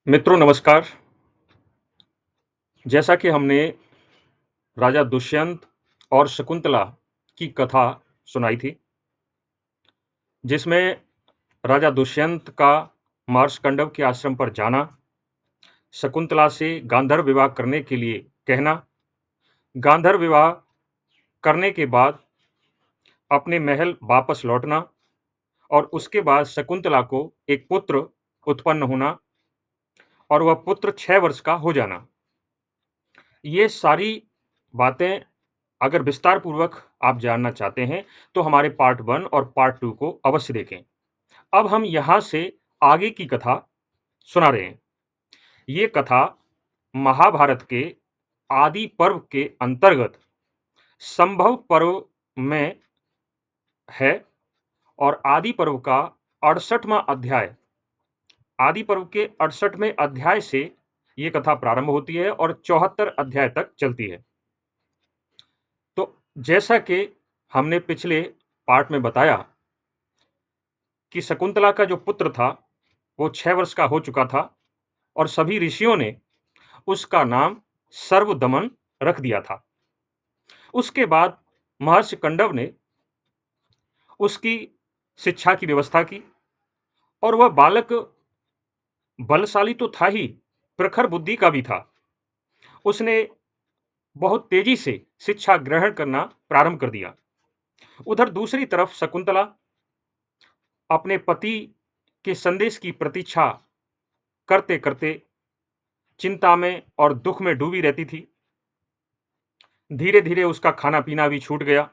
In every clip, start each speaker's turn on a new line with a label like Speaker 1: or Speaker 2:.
Speaker 1: मित्रों नमस्कार। जैसा कि हमने राजा दुष्यंत और शकुंतला की कथा सुनाई थी, जिसमें राजा दुष्यंत का मार्कंडव के आश्रम पर जाना, शकुंतला से गांधर्व विवाह करने के लिए कहना, गांधर्व विवाह करने के बाद अपने महल वापस लौटना और उसके बाद शकुंतला को एक पुत्र उत्पन्न होना और वह पुत्र 6 वर्ष का हो जाना। ये सारी बातें अगर विस्तार पूर्वक आप जानना चाहते हैं, तो हमारे पार्ट 1 और पार्ट 2 को अवश्य देखें। अब हम यहाँ से आगे की कथा सुना रहे हैं। ये कथा महाभारत के आदि पर्व के अंतर्गत संभव पर्व में है और आदि पर्व का 68वां अध्याय, आदि पर्व के 68वें अध्याय से ये कथा प्रारंभ होती है और 74 अध्याय तक चलती है। तो जैसा कि हमने पिछले पार्ट में बताया कि शकुंतला का जो पुत्र था, वो 6 वर्ष का हो चुका था और सभी ऋषियों ने उसका नाम सर्वदमन रख दिया था। उसके बाद महर्षि कंडव ने उसकी शिक्षा की व्यवस्था की और वह बालक बलशाली तो था ही, प्रखर बुद्धि का भी था। उसने बहुत तेजी से शिक्षा ग्रहण करना प्रारंभ कर दिया। उधर दूसरी तरफ शकुंतला अपने पति के संदेश की प्रतीक्षा करते-करते चिंता में और दुःख में डूबी रहती थी। धीरे-धीरे उसका खाना-पीना भी छूट गया।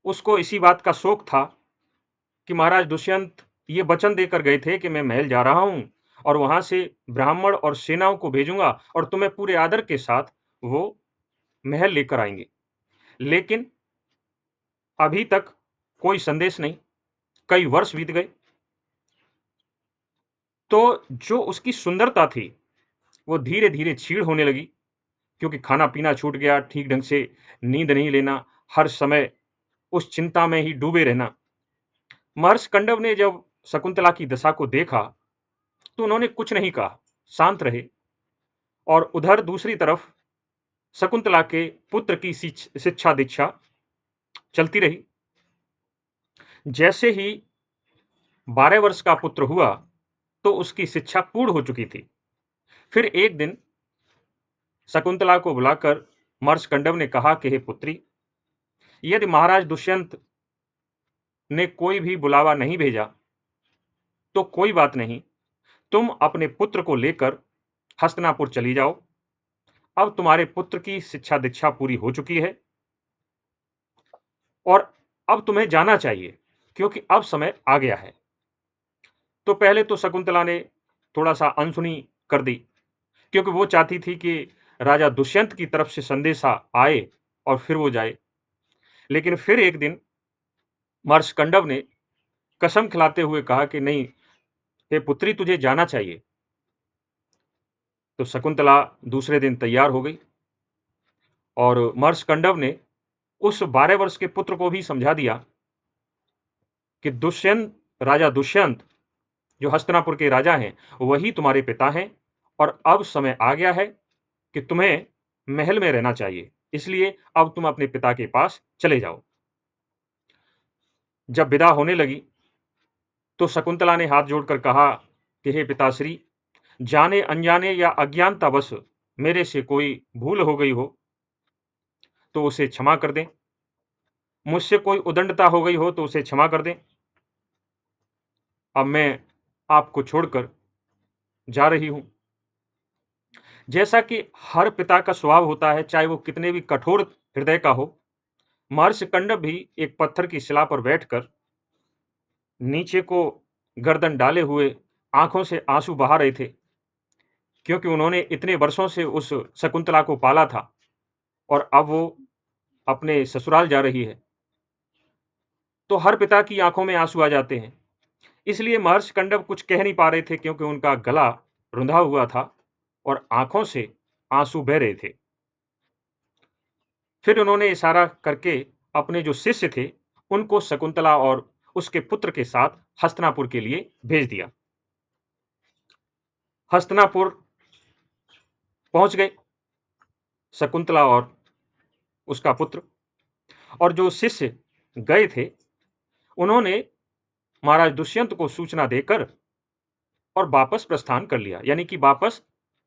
Speaker 1: उसको इसी बात का शोक था कि महाराज दुष्यंत ये वचन देकर गए थे कि मैं महल जा रहा हूँ और वहाँ से ब्राह्मण और सेनाओं को भेजूँगा और तुम्हें पूरे आदर के साथ वो महल लेकर आएँगे। लेकिन अभी तक कोई संदेश नहीं, कई वर्ष बीत गए। तो जो उसकी सुंदरता थी, वो धीरे-धीरे क्षीण होने लगी क्योंकि खाना-पीना छूट गया, ठीक ढंग से नींद नहीं लेना, हर समय उस चिंता में ही डूबे रहना। महर्षि कंडव ने जब शकुंतला की दशा को देखा, तो उन्होंने कुछ नहीं कहा, शांत रहे और उधर दूसरी तरफ शकुंतला के पुत्र की शिक्षा-दीक्षा चलती रही। जैसे ही 12 वर्ष का पुत्र हुआ, तो उसकी शिक्षा पूर्ण हो चुकी थी। फिर एक दिन शकुंतला को बुलाकर महर्षि कंडव ने कहा कि हे पुत्री, यदि महाराज दुष्यंत ने कोई भी बुलावा नहीं भेजा, तो कोई बात नहीं, तुम अपने पुत्र को लेकर हस्तिनापुर चली जाओ। अब तुम्हारे पुत्र की शिक्षा-दीक्षा पूरी हो चुकी है और अब तुम्हें जाना चाहिए, क्योंकि अब समय आ गया है। तो पहले तो शकुंतला ने थोड़ा-सा अनसुनी कर दी, क्योंकि वो चाहती थी कि राजा दुष्यंत की तरफ से संदेशा आए और फिर वो जाए। लेकिन फिर एक दिन महर्षि कंडव ने कसम खिलाते हुए कहा कि नहीं, हे पुत्री तुझे जाना चाहिए। तो शकुंतला दूसरे दिन तैयार हो गई और महर्षि कंडव ने उस 12 वर्ष के पुत्र को भी समझा दिया कि राजा दुष्यंत जो हस्तिनापुर के राजा हैं, वही तुम्हारे पिता हैं और अब समय आ गया है कि तुम्हें महल में रहना चाहिए। इसलिए अब तुम अपने पिता के पास चले जाओ। जब विदा होने लगी, तो शकुंतला ने हाथ जोड़कर कहा कि हे पिताश्री, जाने-अनजाने या अज्ञानतावश मेरे से कोई भूल हो गई हो, तो उसे क्षमा कर दें। मुझसे कोई उदंडता हो गई हो, तो उसे क्षमा कर दें। अब मैं आपको छोड़कर जा रही हूँ। जैसा कि हर पिता का स्वभाव होता है, चाहे वो कितने भी कठोर हृदय का हो, महर्षि कंडव भी एक पत्थर की शिला पर बैठकर नीचे को गर्दन डाले हुए आँखों से आँसू बहा रहे थे, क्योंकि उन्होंने इतने वर्षों से उस शकुंतला को पाला था और अब वो अपने ससुराल जा रही है। तो हर पिता की आँखों में आँसू आ जाते हैं। इसलिए महर्षि कंडव कुछ कह नहीं पा रहे थे क्योंकि उनका गला रुंधा हुआ था और आँखों से आँसू बह रहे थे। फिर उन्होंने इशारा करके अपने जो शिष्य थे, उनको शकुंतला और उसके पुत्र के साथ हस्तिनापुर के लिए भेज दिया। हस्तिनापुर पहुंच गए, शकुंतला और उसका पुत्र। और जो शिष्य गए थे, उन्होंने महाराज दुष्यंत को सूचना देकर और वापस प्रस्थान कर लिया, यानी कि वापस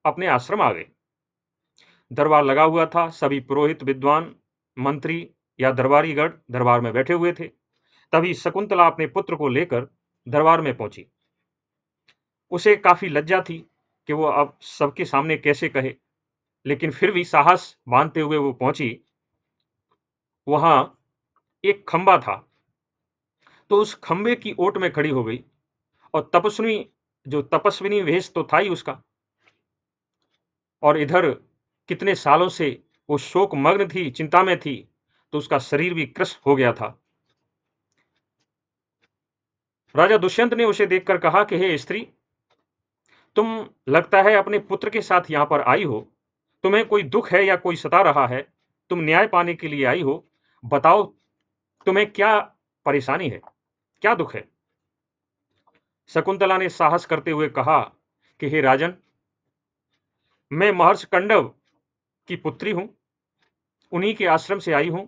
Speaker 1: अपने आश्रम आ गए। दरबार लगा हुआ था, सभी पुरोहित, विद्वान, मंत्री या दरबारीगण दरबार में बैठे हुए थे। तभी शकुंतला अपने पुत्र को लेकर दरबार में पहुंची। उसे काफी लज्जा थी कि वो अब सबके सामने कैसे कहे, लेकिन फिर भी साहस बांधते हुए वो पहुंची। वहां एक खंबा था, तो उस खंबे की ओट में खड़ी हो गई। और तपस्विनी वेश तो था ही उसका, और इधर कितने सालों से वो शोक मग्न थी, चिंता में थी, तो उसका शरीर भी कृश हो गया था। राजा दुष्यंत ने उसे देखकर कहा कि हे स्त्री, तुम लगता है अपने पुत्र के साथ यहां पर आई हो। तुम्हें कोई दुख है या कोई सता रहा है? तुम न्याय पाने के लिए आई हो। बताओ, तुम्हें क्या परेशानी है, क्या दुख है? शकुंतला ने साहस करते हुए कहा कि हे राजन, मैं महर्षि कंडव की पुत्री हूं, उन्हीं के आश्रम से आई हूं,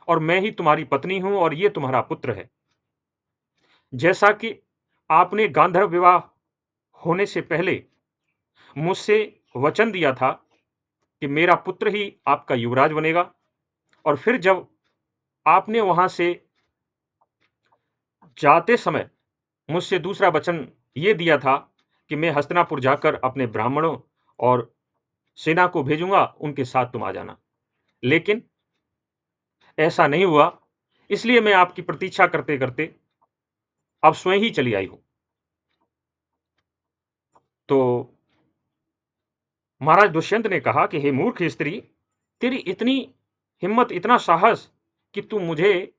Speaker 1: और मैं ही तुम्हारी पत्नी हूं, और ये तुम्हारा पुत्र है। जैसा कि आपने गांधर्व विवाह होने से पहले मुझसे वचन दिया था कि मेरा पुत्र ही आपका युवराज बनेगा, और फिर जब आपने वहां से जाते समय मुझसे दूसरा वचन ये दिया था कि मैं हस्तिनापुर जाकर अपने ब्राह्मणों और सेना को भेजूंगा, उनके साथ तुम आ जाना। लेकिन ऐसा नहीं हुआ, इसलिए मैं आपकी प्रतीक्षा करते करते अब स्वयं ही चली आई हूं। तो महाराज दुष्यंत ने कहा कि हे मूर्ख स्त्री, तेरी इतनी हिम्मत, इतना साहस कि तू मुझे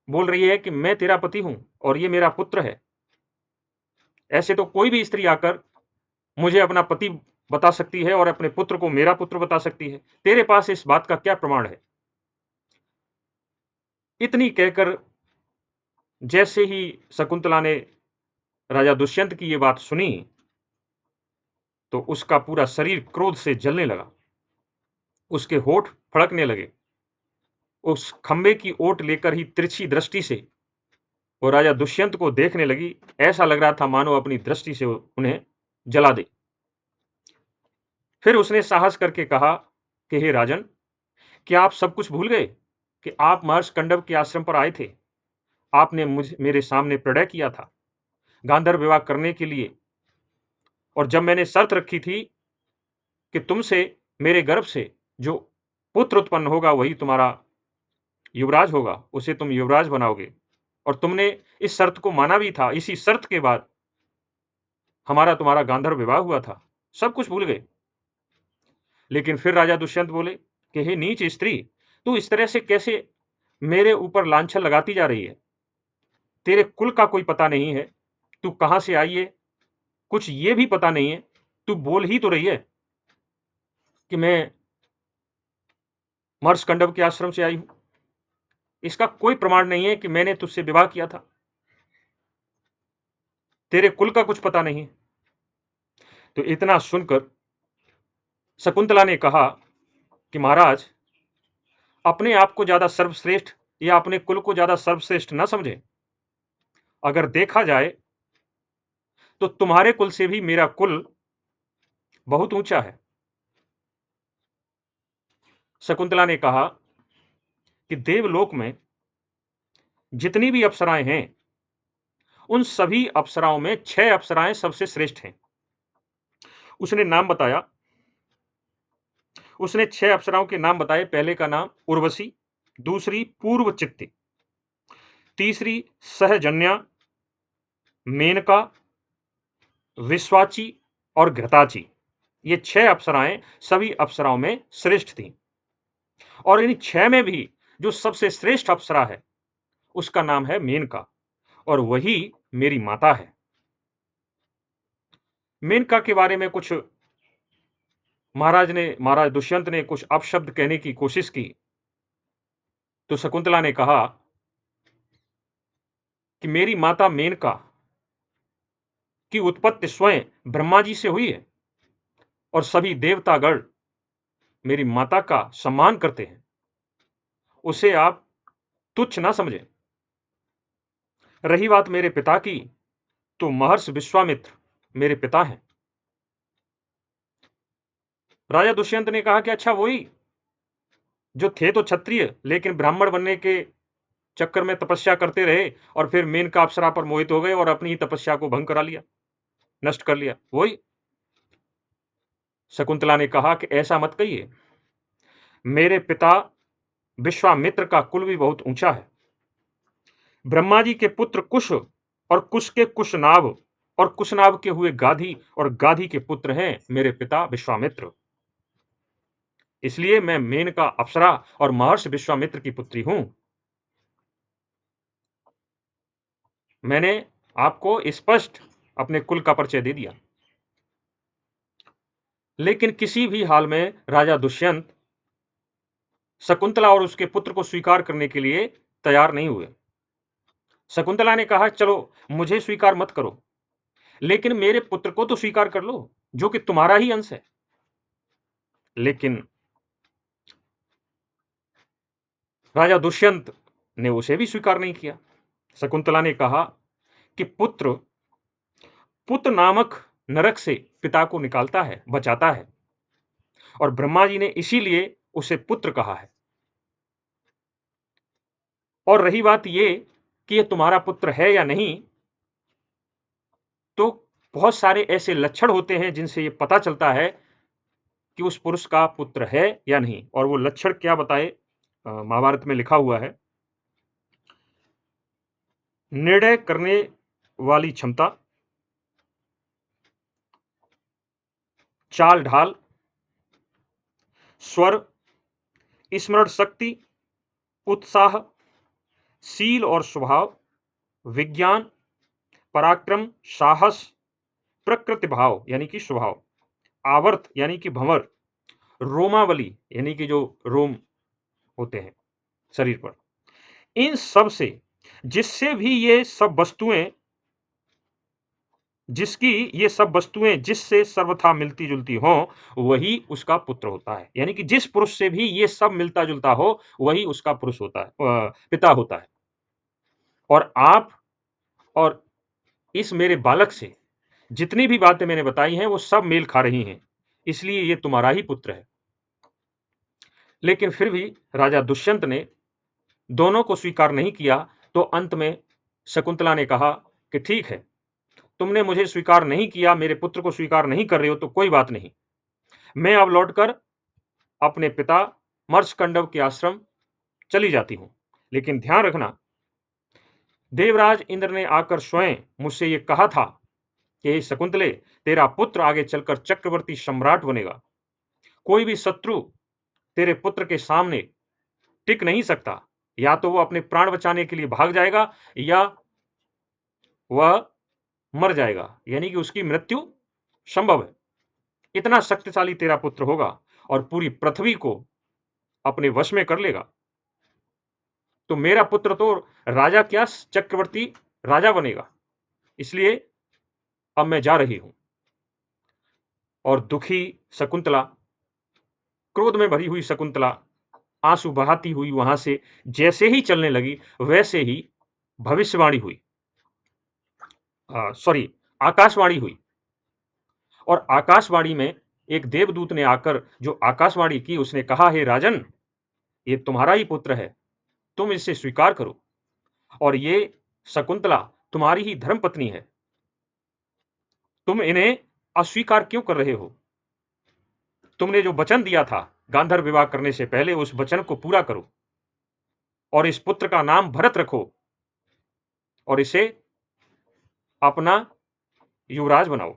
Speaker 1: बोल रही है कि मैं तेरा पति हूं और ये मेरा पुत्र है। ऐसे तो कोई भी स्त्री आकर मुझे अपना पति बता सकती है और अपने पुत्र को मेरा पुत्र बता सकती है। तेरे पास इस बात का क्या प्रमाण है? इतनी कहकर जैसे ही शकुंतला ने राजा दुष्यंत की ये बात सुनी, तो उसका पूरा शरीर क्रोध से जलने लगा। उसके होठ फड़कने लगे। उस खंबे की ओट लेकर ही तिरछी दृष्टि से वो राजा दुष्यंत को देखने लगी। ऐसा लग रहा था मानो अपनी दृष्टि से वो उन्हें जला दे। फिर उसने साहस करके कहा कि हे राजन, क्या आप सब कुछ भूल गए कि आप महर्षि कंडव के आश्रम पर आए थे? आपने मेरे सामने प्रणय किया था गांधर्व विवाह करने के लिए, और जब मैंने शर्त रखी थी कि तुमसे, मेरे गर्भ से जो पुत्र उत्पन्न होगा वही तुम्हारा युवराज होगा, उसे तुम युवराज बनाओगे, और तुमने इस शर्त को माना भी था। इसी शर्त के बाद हमारा तुम्हारा गांधर्व विवाह हुआ था। सब कुछ भूल गए। लेकिन फिर राजा दुष्यंत बोले कि हे नीच स्त्री, तू इस तरह से कैसे मेरे ऊपर लांछन लगाती जा रही है? तेरे कुल का कोई पता नहीं है, तू कहां से आई है, कुछ ये भी पता नहीं है। तू बोल ही तो रही है कि मैं मर्षकंडव के आश्रम से आई हूं। इसका कोई प्रमाण नहीं है कि मैंने तुझसे विवाह किया था। तेरे कुल का कुछ पता नहीं है। तो इतना सुनकर शकुंतला ने कहा कि महाराज, अपने आप को ज्यादा सर्वश्रेष्ठ या अपने कुल को ज्यादा सर्वश्रेष्ठ न समझे। अगर देखा जाए तो तुम्हारे कुल से भी मेरा कुल बहुत ऊंचा है। शकुंतला ने कहा कि देवलोक में जितनी भी अप्सराएं हैं, उन सभी अप्सराओं में 6 अप्सराएं सबसे श्रेष्ठ हैं। उसने नाम बताया। उसने 6 अप्सराओं के नाम बताए। पहले का नाम उर्वशी, दूसरी पूर्वचित्ती, तीसरी सहजन्या, मेनका, विश्वाची और घृताची। ये 6 अप्सराएं सभी अप्सराओं में श्रेष्ठ थीं। और इन 6 में भी जो सबसे श्रेष्ठ अप्सरा है, उसका नाम है मेनका, और वही मेरी माता है। मेनका के बारे में कुछ महाराज दुष्यंत ने कुछ अपशब्द कहने की कोशिश की, तो शकुंतला ने कहा कि मेरी माता मेनका की उत्पत्ति स्वयं ब्रह्मा जी से हुई है और सभी देवतागण मेरी माता का सम्मान करते हैं, उसे आप तुच्छ ना समझें। रही बात मेरे पिता की, तो महर्षि विश्वामित्र मेरे पिता हैं। राजा दुष्यंत ने कहा कि अच्छा वही जो थे तो क्षत्रिय, लेकिन ब्राह्मण बनने के चक्कर में तपस्या करते रहे और फिर मेनका अप्सरा पर मोहित हो गए और अपनी ही तपस्या को भंग करा लिया, नष्ट कर लिया, वही। शकुंतला ने कहा कि ऐसा मत कहिए, मेरे पिता विश्वामित्र का कुल भी बहुत ऊंचा है। ब्रह्मा जी के पुत्र कुश और कुश के कुशनाभ और कुशनाभ के हुए गाधी और गाधी के पुत्र हैं मेरे पिता विश्वामित्र। इसलिए मैं मेनका अप्सरा और महर्षि विश्वामित्र की पुत्री हूं। मैंने आपको स्पष्ट अपने कुल का परिचय दे दिया। लेकिन किसी भी हाल में राजा दुष्यंत शकुंतला और उसके पुत्र को स्वीकार करने के लिए तैयार नहीं हुए। शकुंतला ने कहा, चलो मुझे स्वीकार मत करो, लेकिन मेरे पुत्र को तो स्वीकार कर लो, जो कि तुम्हारा ही अंश है। लेकिन राजा दुष्यंत ने उसे भी स्वीकार नहीं किया। शकुंतला ने कहा कि पुत्र पुत्र नामक नरक से पिता को निकालता है, बचाता है, और ब्रह्मा जी ने इसीलिए उसे पुत्र कहा है। और रही बात ये कि ये तुम्हारा पुत्र है या नहीं, तो बहुत सारे ऐसे लक्षण होते हैं जिनसे ये पता चलता है कि उस पुरुष का पुत्र है या नहीं। और वो लक्षण क्या बताए, महाभारत में लिखा हुआ है। निर्णय करने वाली क्षमता, चाल ढाल, स्वर, स्मरण शक्ति, उत्साह, शील और स्वभाव, विज्ञान, पराक्रम, साहस, प्रकृति भाव यानी कि स्वभाव, आवर्त यानी कि भंवर, रोमावली यानी कि जो रोम होते हैं शरीर पर, इन सब से जिससे भी ये सब वस्तुएं जिसकी ये सब वस्तुएं जिससे सर्वथा मिलती जुलती हो, वही उसका पुत्र होता है। यानी कि जिस पुरुष से भी ये सब मिलता जुलता हो, वही उसका पुरुष होता है, पिता होता है। और आप और इस मेरे बालक से जितनी भी बातें मैंने बताई हैं, वो सब मेल खा रही हैं, इसलिए ये तुम्हारा ही पुत्र है। लेकिन फिर भी राजा दुष्यंत ने दोनों को स्वीकार नहीं किया। तो अंत में शकुंतला ने कहा कि ठीक है, तुमने मुझे स्वीकार नहीं किया, मेरे पुत्र को स्वीकार नहीं कर रहे हो, तो कोई बात नहीं, मैं अब लौटकर अपने पिता मर्षकंडव के आश्रम चली जाती हूं। लेकिन ध्यान रखना, देवराज इंद्र ने आकर स्वयं मुझसे ये कहा था कि हे शकुंतले, तेरा पुत्र आगे चलकर चक्रवर्ती सम्राट बनेगा। कोई भी शत्रु तेरे पुत्र के सामने टिक नहीं सकता। या तो वो अपने प्राण बचाने के लिए भाग जाएगा, या वह मर जाएगा, यानी कि उसकी मृत्यु संभव है। इतना शक्तिशाली तेरा पुत्र होगा और पूरी पृथ्वी को अपने वश में कर लेगा। तो मेरा पुत्र तो राजा क्या, चक्रवर्ती राजा बनेगा। इसलिए अब मैं जा रही हूं। और दुखी शकुंतला, क्रोध में भरी हुई शकुंतला आंसू बहाती हुई वहां से जैसे ही चलने लगी, वैसे ही भविष्यवाणी हुई, सॉरी, आकाशवाणी हुई। और आकाशवाणी में एक देवदूत ने आकर जो आकाशवाणी की, उसने कहा, हे राजन, ये तुम्हारा ही पुत्र है, तुम इसे स्वीकार करो। और ये शकुंतला तुम्हारी ही धर्मपत्नी है, तुम इन्हें अस्वीकार क्यों कर रहे हो? तुमने जो वचन दिया था गांधर्व विवाह करने से पहले, उस वचन को पूरा करो और इस पुत्र का नाम भरत रखो और इसे अपना युवराज बनाओ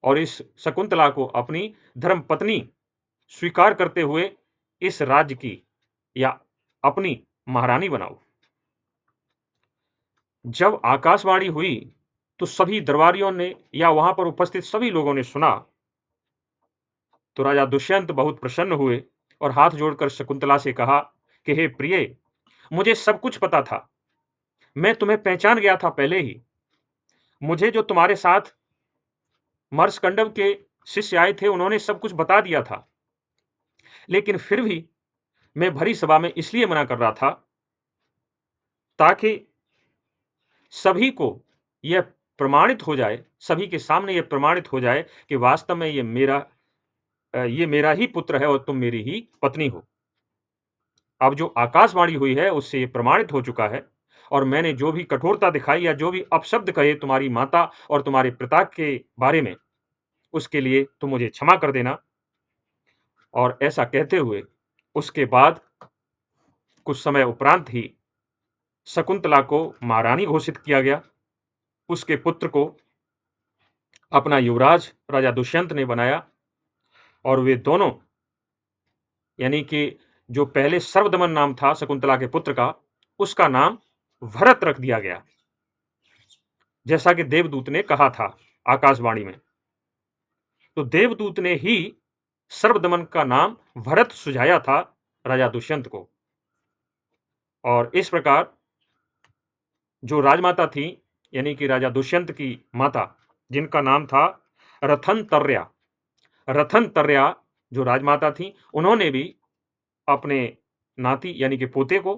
Speaker 1: और इस शकुंतला को अपनी धर्मपत्नी स्वीकार करते हुए इस राज्य की या अपनी महारानी बनाओ। जब आकाशवाणी हुई, तो सभी दरबारियों ने या वहां पर उपस्थित सभी लोगों ने सुना। तो राजा दुष्यंत बहुत प्रसन्न हुए और हाथ जोड़कर शकुंतला से कहा कि हे प्रिय, मुझे सब कुछ पता था, मैं तुम्हें पहचान गया था पहले ही। मुझे जो तुम्हारे साथ मर्सकंडव के शिष्य आए थे, उन्होंने सब कुछ बता दिया था। लेकिन फिर भी मैं भरी सभा में इसलिए मना कर रहा था, ताकि सभी को यह प्रमाणित हो जाए, सभी के सामने यह प्रमाणित हो जाए कि वास्तव में ये मेरा ही पुत्र है और तुम मेरी ही पत्नी हो। अब जो आकाशवाणी हुई है, उससे ये प्रमाणित हो चुका है और मैंने जो भी कठोरता दिखाई या जो भी अपशब्द कहे तुम्हारी माता और तुम्हारे पिता के बारे में, उसके लिए तुम मुझे क्षमा कर देना। और ऐसा कहते हुए उसके बाद कुछ समय उपरांत ही शकुंतला को महारानी घोषित किया गया। उसके पुत्र को अपना युवराज राजा दुष्यंत ने बनाया और वे दोनों, यानी कि जो पहले सर्वदमन नाम था शकुंतला के पुत्र का, उसका नाम भरत रख दिया गया, जैसा कि देवदूत ने कहा था आकाशवाणी में। तो देवदूत ने ही सर्वदमन का नाम भरत सुझाया था राजा दुष्यंत को। और इस प्रकार जो राजमाता थी, यानी कि राजा दुष्यंत की माता, जिनका नाम था रथनतर्या, रथनतर्या जो राजमाता थी, उन्होंने भी अपने नाती यानी कि पोते को,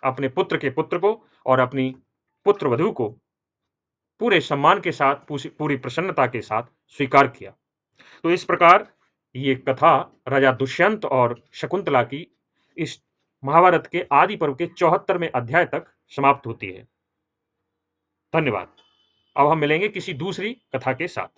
Speaker 1: अपने पुत्र के पुत्र को और अपनी पुत्रवधू को पूरे सम्मान के साथ, पूरी प्रसन्नता के साथ स्वीकार किया। तो इस प्रकार ये कथा राजा दुष्यंत और शकुंतला की इस महाभारत के आदि पर्व के 74वें अध्याय तक समाप्त होती है। धन्यवाद। अब हम मिलेंगे किसी दूसरी कथा के साथ।